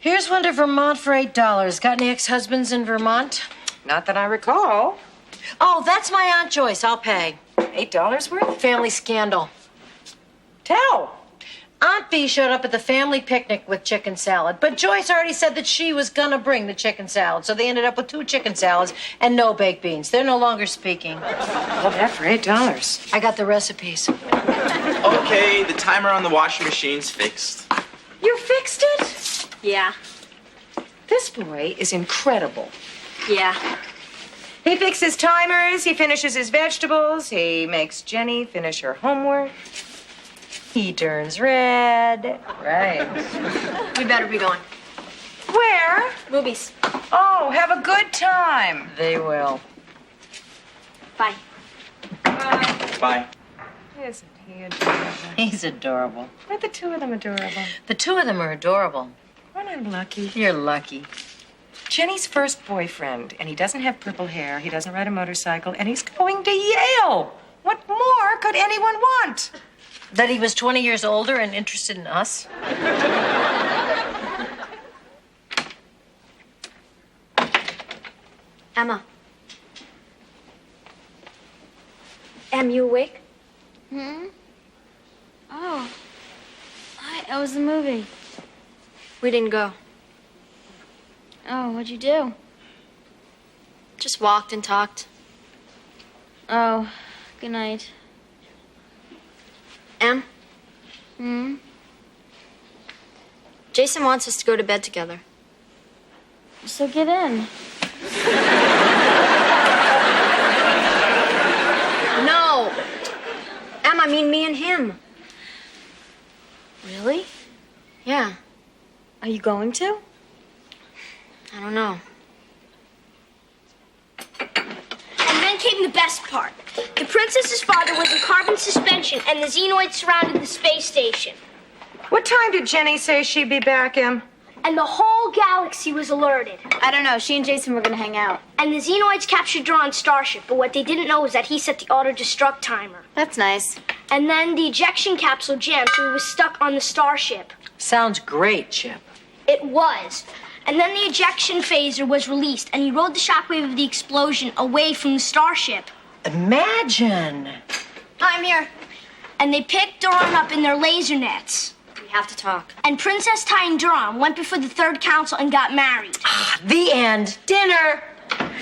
Here's one to Vermont for $8. Got any ex-husbands in Vermont? Not that I recall. Oh, that's my Aunt Joyce. I'll pay. $8 worth? Family scandal. Tell. Aunt B showed up at the family picnic with chicken salad, but Joyce already said that she was gonna bring the chicken salad, so they ended up with 2 chicken salads and no baked beans. They're no longer speaking. All that for $8. I got the recipes. Okay, the timer on the washing machine's fixed. You fixed it? Yeah. This boy is incredible. Yeah. He fixes timers, he finishes his vegetables, he makes Jenny finish her homework. He turns red. Right. We better be going. Where? Movies. Oh, have a good time. They will. Bye. Bye. Isn't he adorable? He's adorable. Aren't the two of them adorable? The 2 of them are adorable. Aren't I lucky? You're lucky. Jenny's first boyfriend, and he doesn't have purple hair, he doesn't ride a motorcycle, and he's going to Yale. What more could anyone want? That he was 20 years older and interested in us? Emma. Em, you awake? Oh. That was the movie. We didn't go. Oh, what'd you do? Just walked and talked. Oh, good night. Em? Jason wants us to go to bed together. So get in. No! Em, I mean me and him. Really? Yeah. Are you going to? I don't know. And then came the best part. The princess's father was in carbon suspension, and the xenoids surrounded the space station. What time did Jenny say she'd be back, Em? And the whole galaxy was alerted. I don't know. She and Jason were gonna hang out. And the xenoids captured Duran's starship, but what they didn't know was that he set the auto-destruct timer. That's nice. And then the ejection capsule jammed, so he was stuck on the starship. Sounds great, Chip. It was. And then the ejection phaser was released, and he rode the shockwave of the explosion away from the starship. Imagine. I'm here. And they picked Duran up in their laser nets. We have to talk. And Princess Ty and Duran went before the third council and got married. The end. Dinner.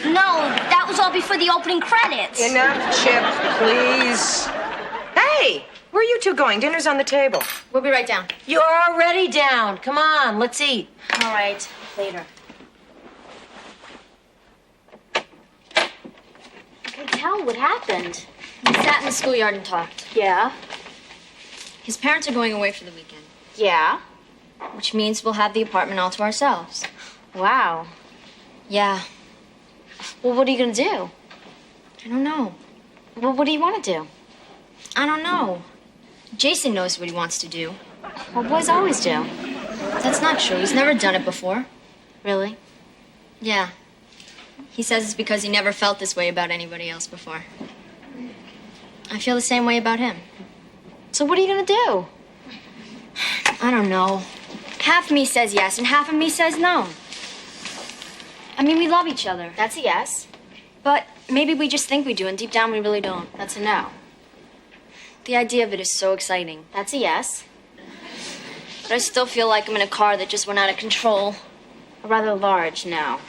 No, that was all before the opening credits. Enough, Chip, please. Hey, where are you two going? Dinner's on the table. We'll be right down. You're already down. Come on, let's eat. All right, later. Okay, tell what happened. We sat in the schoolyard and talked. Yeah. His parents are going away for the weekend, Yeah. which means we'll have the apartment all to ourselves. Wow. Yeah. Well, what are you gonna do? I don't know. Well, what do you want to do? I don't know. Jason knows what he wants to do. Well, boys always do. That's not true. He's never done it before. Really? Yeah. He says it's because he never felt this way about anybody else before. I feel the same way about him. So what are you gonna do? I don't know. Half of me says yes and half of me says no. I mean, we love each other. That's a yes. But maybe we just think we do, and deep down we really don't. That's a no. The idea of it is so exciting. That's a yes. But I still feel like I'm in a car that just went out of control. A rather large no.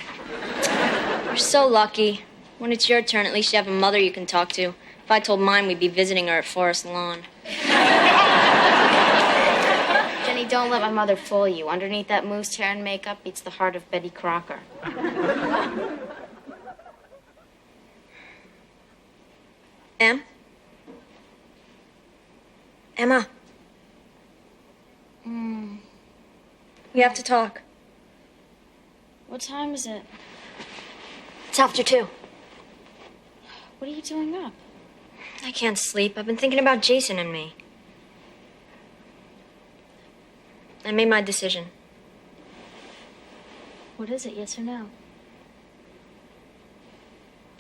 You're so lucky. When it's your turn, at least you have a mother you can talk to. If I told mine, we'd be visiting her at Forest Lawn. Jenny, don't let my mother fool you. Underneath that mousse hair and makeup beats the heart of Betty Crocker. Em? Emma. We have to talk. What time is it? It's after 2. What are you doing up? I can't sleep. I've been thinking about Jason and me. I made my decision. What is it, yes or no?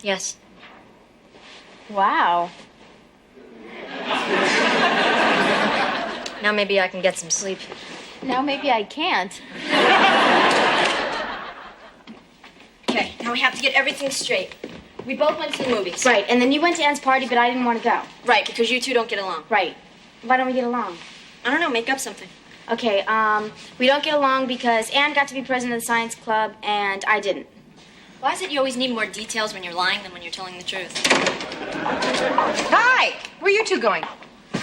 Yes. Wow. Now maybe I can get some sleep. Now maybe I can't. Now we have to get everything straight. We both went to the movies. Right, and then you went to Anne's party, but I didn't want to go. Right, because you two don't get along. Right. Why don't we get along? I don't know, make up something. Okay, we don't get along because Anne got to be president of the science club and I didn't. Why is it you always need more details when you're lying than when you're telling the truth? Hi! Where are you two going?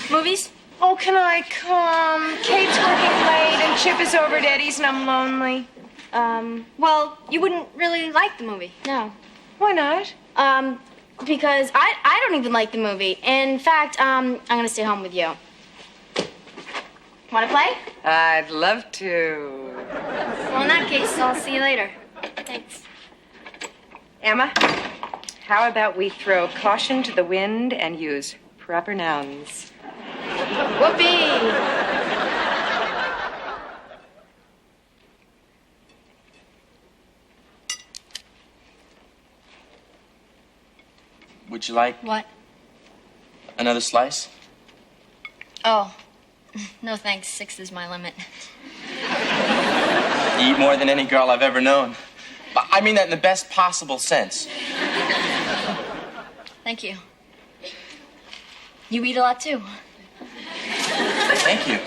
Movies? Oh, can I come? Kate's working late and Chip is over at Eddie's and I'm lonely. Well, you wouldn't really like the movie. No. Why not? Because I don't even like the movie. In fact, I'm gonna stay home with you. Wanna play? I'd love to. Well, in that case, I'll see you later. Thanks. Emma, how about we throw caution to the wind and use proper nouns? Whoopee! Would you like What? another slice? Oh, no thanks. 6 is my limit. You eat more than any girl I've ever known. I mean that in the best possible sense. Thank you. You eat a lot too. Thank you.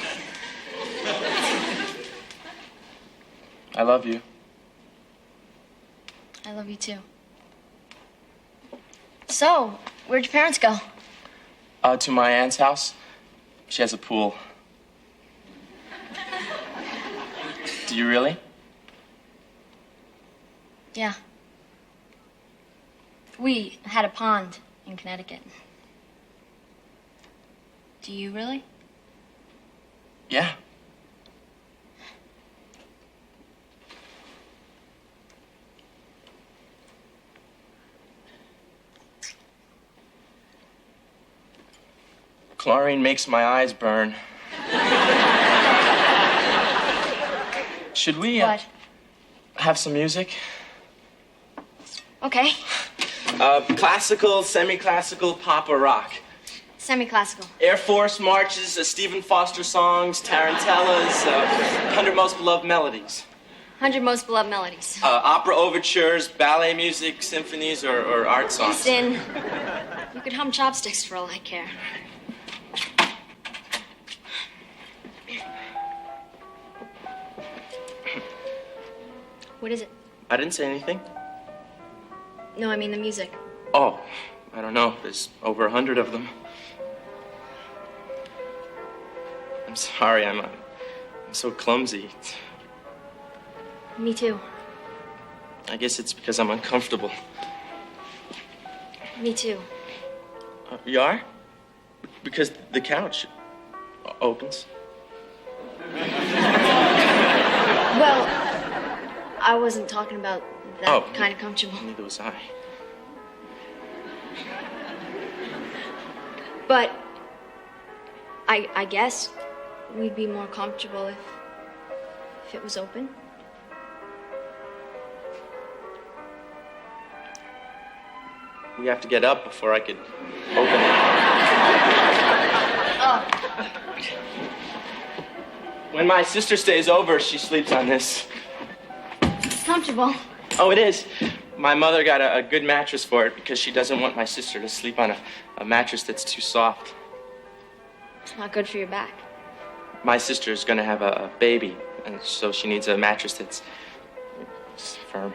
I love you. I love you too. So, where'd your parents go? To my aunt's house. She has a pool. Do you really? Yeah. We had a pond in Connecticut. Do you really? Yeah. Chlorine makes my eyes burn. Should we What? have some music? Okay. Classical, semi-classical, pop, or rock? Semi-classical. Air Force marches, Stephen Foster songs, tarantellas, 100 Most Beloved Melodies. 100 Most Beloved Melodies. Opera overtures, ballet music, symphonies, or art songs. Listen, you could hum chopsticks for all I care. What is it? I didn't say anything. No, I mean the music. Oh, I don't know. There's over 100 of them. I'm sorry, I'm so clumsy. Me too. I guess it's because I'm uncomfortable. Me too. You are? Because the couch opens. Well, I wasn't talking about that Oh. kind of comfortable. Neither was I. But I guess we'd be more comfortable if it was open. We have to get up before I could open it. Oh, When my sister stays over, she sleeps on this. it's comfortable. Oh, it is. My mother got a good mattress for it because she doesn't want my sister to sleep on a mattress that's too soft. It's not good for your back. My sister's gonna have a baby, and so she needs a mattress that's firm.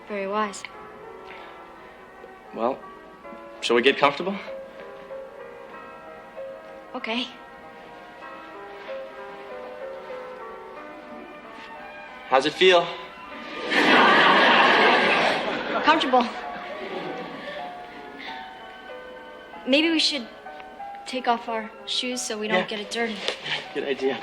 Very wise. Well, shall we get comfortable? Okay. How's it feel? Comfortable. Maybe we should take off our shoes so we don't Yeah. get it dirty. Good idea.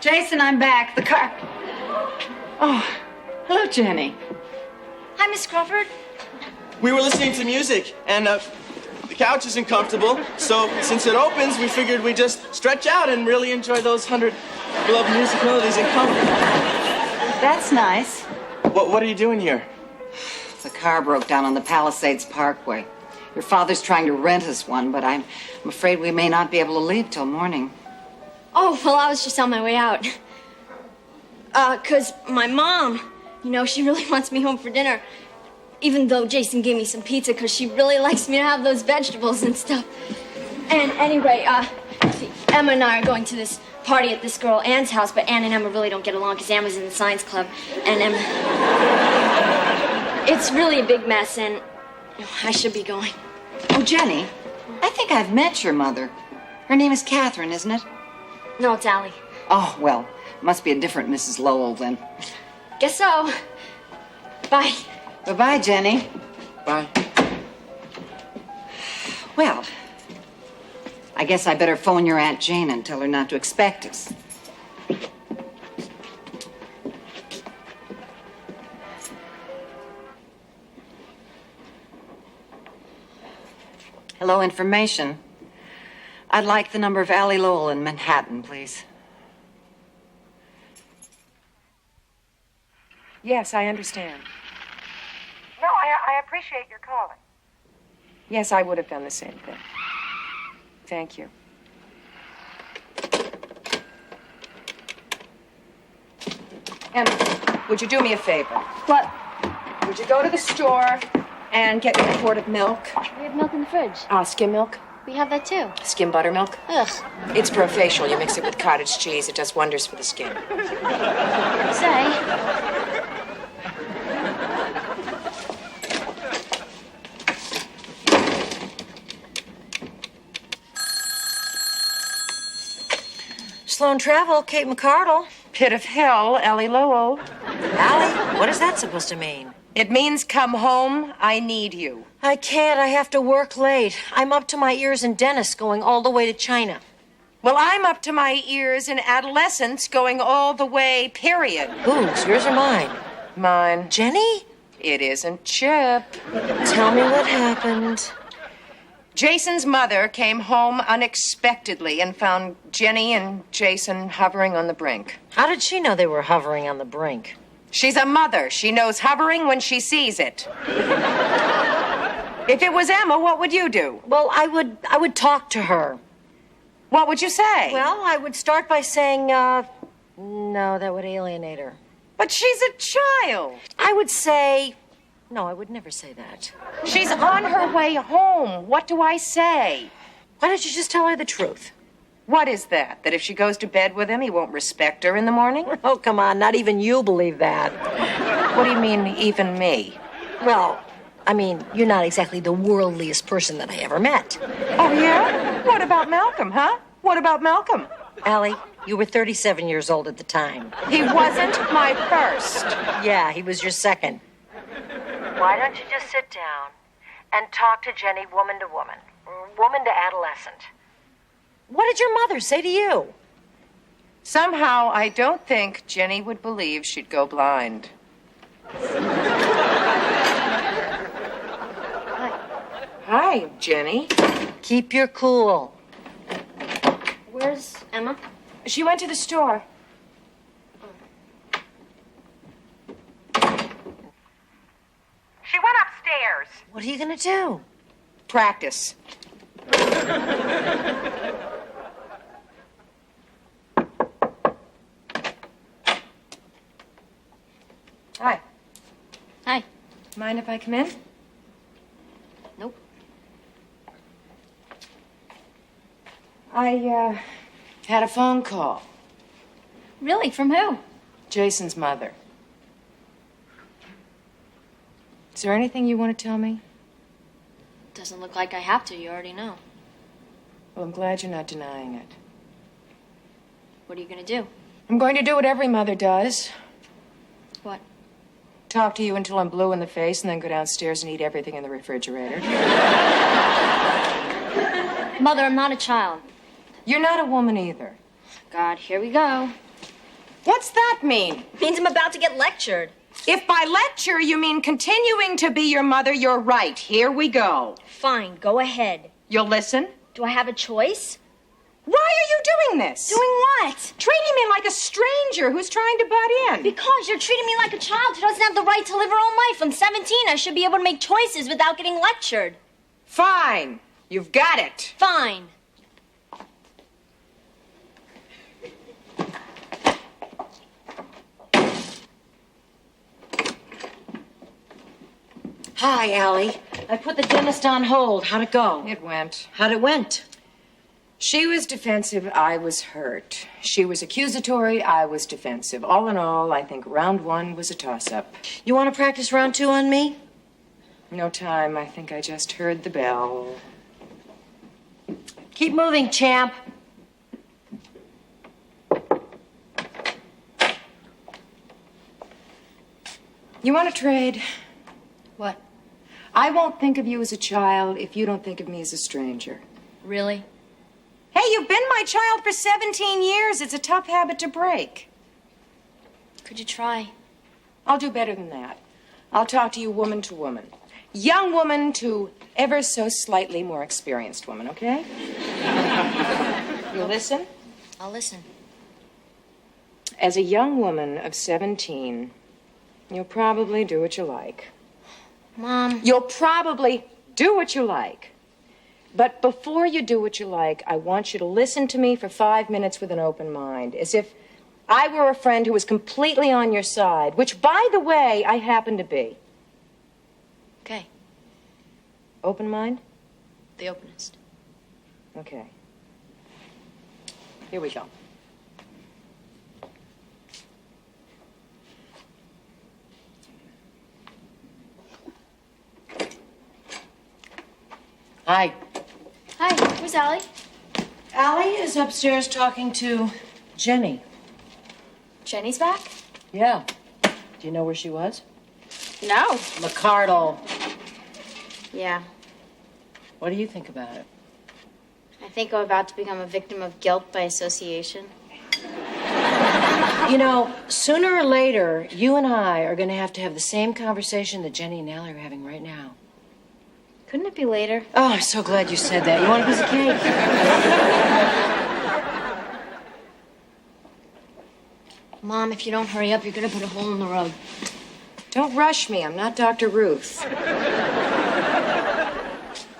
Jason, I'm back. The car. Oh, hello, Jenny. Hi, Miss Crawford. We were listening to music, and the couch isn't comfortable, so since it opens, we figured we'd just stretch out and really enjoy those 100 beloved music melodies in comfort. That's nice. What are you doing here? The car broke down on the Palisades Parkway. Your father's trying to rent us one, but I'm afraid we may not be able to leave till morning. Oh, well, I was just on my way out. 'Cause my mom, she really wants me home for dinner. Even though Jason gave me some pizza, 'cause she really likes me to have those vegetables and stuff. And anyway, Emma and I are going to this party at this girl Anne's house, but Anne and Emma really don't get along because Emma's in the science club, and Emma... It's really a big mess, and I should be going. Oh, Jenny, I think I've met your mother. Her name is Catherine, isn't it? No, it's Allie. Oh, well, must be a different Mrs. Lowell then. Guess so. Bye. Bye-bye, Jenny. Bye. Well, I guess I better phone your Aunt Jane and tell her not to expect us. Hello, information. I'd like the number of Allie Lowell in Manhattan, please. Yes, I understand. No, I appreciate your calling. Yes, I would have done the same thing. Thank you. Emma, would you do me a favor? What? Would you go to the store and get me a quart of milk? We have milk in the fridge. Skim milk? We have that too. Skim buttermilk? Ugh. It's pro facial. You mix it with cottage cheese. It does wonders for the skin. Say. Sloan Travel, Kate McCardle. Pit of hell, Allie Lowell. Allie, what is that supposed to mean? It means come home. I need you. I can't. I have to work late. I'm up to my ears in dentists going all the way to China. Well, I'm up to my ears in adolescence going all the way, period. Whose? Yours or mine? Mine. Jenny? It isn't Chip. Tell me what happened. Jason's mother came home unexpectedly and found Jenny and Jason hovering on the brink. How did she know they were hovering on the brink? She's a mother. She knows hovering when she sees it. If it was Emma, what would you do? Well, I would talk to her. What would you say? Well, I would start by saying, no, that would alienate her. But she's a child. I would say, no, I would never say that. She's on her way home. What do I say? Why don't you just tell her the truth? What is that? That if she goes to bed with him, he won't respect her in the morning? Oh, come on, not even you believe that. What do you mean, even me? Well, I mean, you're not exactly the worldliest person that I ever met. Oh, yeah? What about Malcolm, huh? What about Malcolm? Allie, you were 37 years old at the time. He wasn't my first. Yeah, he was your second. Why don't you just sit down and talk to Jenny woman to woman, woman to adolescent? What did your mother say to you? Somehow, I don't think Jenny would believe she'd go blind. Hi, Jenny. Keep your cool. Where's Emma? She went to the store. She went upstairs. What are you going to do? Practice. Hi. Hi. Mind if I come in? Nope. I had a phone call. Really? From who? Jason's mother. Is there anything you want to tell me? Doesn't look like I have to. You already know. Well, I'm glad you're not denying it. What are you going to do? I'm going to do what every mother does. What? Talk to you until I'm blue in the face and then go downstairs and eat everything in the refrigerator. Mother, I'm not a child. You're not a woman either. God, here we go. What's that mean? Means I'm about to get lectured. If by lecture you mean continuing to be your mother, you're right. Here we go. Fine, go ahead. You'll listen? Do I have a choice? Why are you doing this? Doing what? Treating me like a stranger who's trying to butt in. Because you're treating me like a child who doesn't have the right to live her own life. I'm 17. I should be able to make choices without getting lectured. Fine. You've got it. Fine. Hi, Allie. I put the dentist on hold. How'd it go? It went. How'd it went? She was defensive, I was hurt. She was accusatory, I was defensive. All in all, I think round 1 was a toss-up. You want to practice round 2 on me? No time, I think I just heard the bell. Keep moving, champ. You want to trade? What? I won't think of you as a child if you don't think of me as a stranger. Really? Hey, you've been my child for 17 years. It's a tough habit to break. Could you try? I'll do better than that. I'll talk to you woman to woman. Young woman to ever so slightly more experienced woman, okay? You listen? I'll listen. As a young woman of 17, you'll probably do what you like. Mom. You'll probably do what you like. But before you do what you like, I want you to listen to me for 5 minutes with an open mind, as if I were a friend who was completely on your side, which, by the way, I happen to be. Okay. Open mind? The openest. Okay. Here we go. Hi. Hi, where's Allie? Allie is upstairs talking to Jenny. Jenny's back? Yeah. Do you know where she was? No. McCardle. Yeah. What do you think about it? I think I'm about to become a victim of guilt by association. You know, sooner or later, you and I are going to have the same conversation that Jenny and Allie are having right now. Couldn't it be later? Oh, I'm so glad you said that. You want a piece of cake? Mom, if you don't hurry up, you're gonna put a hole in the road. Don't rush me. I'm not Dr. Ruth.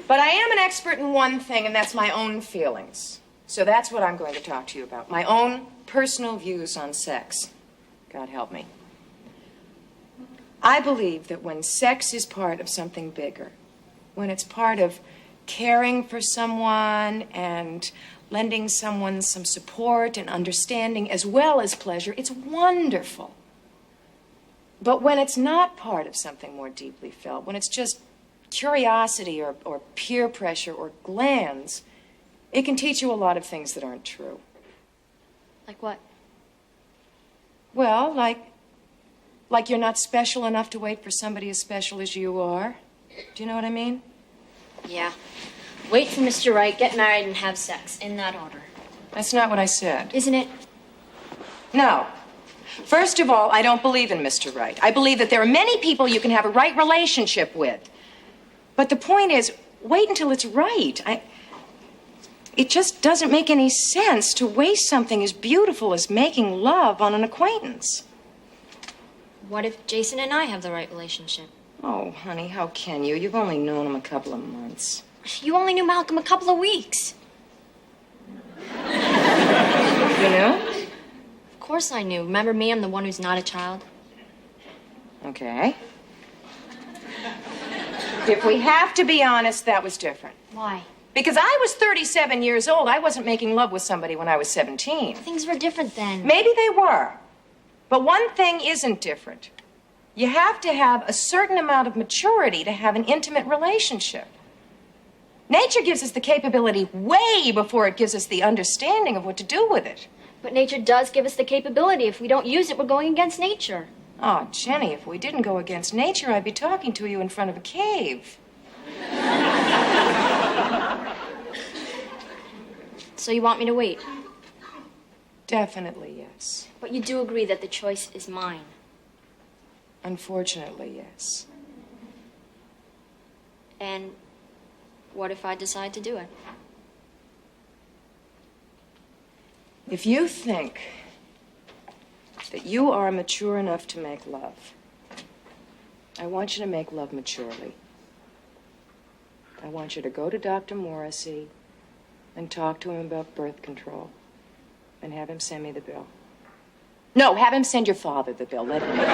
But I am an expert in one thing, and that's my own feelings. So that's what I'm going to talk to you about. My own personal views on sex. God help me. I believe that when sex is part of something bigger, when it's part of caring for someone and lending someone some support and understanding as well as pleasure, it's wonderful. But when it's not part of something more deeply felt, when it's just curiosity or peer pressure or glands, it can teach you a lot of things that aren't true. Like what? Well, like you're not special enough to wait for somebody as special as you are. Do you know what I mean? Yeah. Wait for Mr. Right, get married, and have sex. In that order. That's not what I said. Isn't it? No. First of all, I don't believe in Mr. Right. I believe that there are many people you can have a right relationship with. But the point is, wait until it's right. It just doesn't make any sense to waste something as beautiful as making love on an acquaintance. What if Jason and I have the right relationship? Oh, honey, how can you? You've only known him a couple of months. You only knew Malcolm a couple of weeks. You know? Of course I knew. Remember me? I'm the one who's not a child. Okay. If we have to be honest, that was different. Why? Because I was 37 years old. I wasn't making love with somebody when I was 17. Things were different then. Maybe they were. But one thing isn't different. You have to have a certain amount of maturity to have an intimate relationship. Nature gives us the capability way before it gives us the understanding of what to do with it. But nature does give us the capability. If we don't use it, we're going against nature. Oh, Jenny, if we didn't go against nature, I'd be talking to you in front of a cave. So you want me to wait? Definitely, yes. But you do agree that the choice is mine. Unfortunately, yes. And what if I decide to do it? If you think that you are mature enough to make love, I want you to make love maturely. I want you to go to Dr. Morrissey and talk to him about birth control. And have him send me the bill. No, have him send your father the bill. Let him know.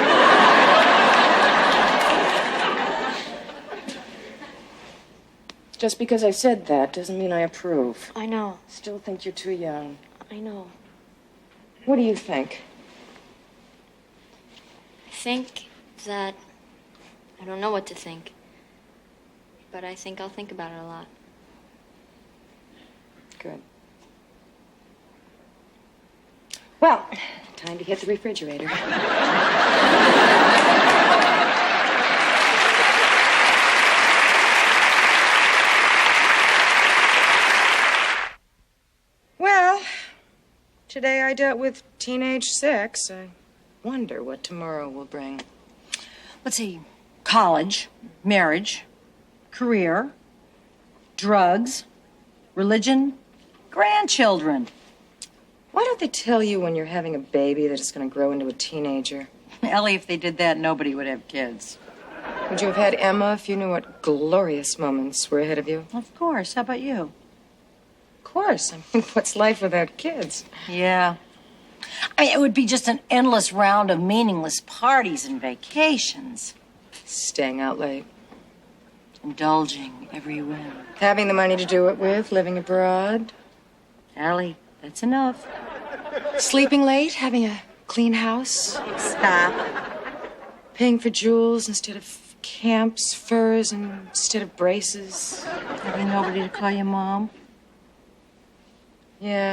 Just because I said that doesn't mean I approve. I know. Still think you're too young. I know. What do you think? I think that... I don't know what to think. But I think I'll think about it a lot. Good. Well, time to hit the refrigerator. Well, today I dealt with teenage sex. I wonder what tomorrow will bring. Let's see. College, marriage, career, drugs, religion, grandchildren. Why don't they tell you when you're having a baby that it's going to grow into a teenager? Ellie, if they did that, nobody would have kids. Would you have had Emma if you knew what glorious moments were ahead of you? Of course. How about you? Of course. I mean, what's life without kids? Yeah. I mean, it would be just an endless round of meaningless parties and vacations. Staying out late. Indulging every whim. Having the money to do it with, living abroad. Allie, that's enough. Sleeping late, having a clean house. Stop. Paying for jewels instead of camps, furs instead of braces. Having nobody to call you Mom. Yeah.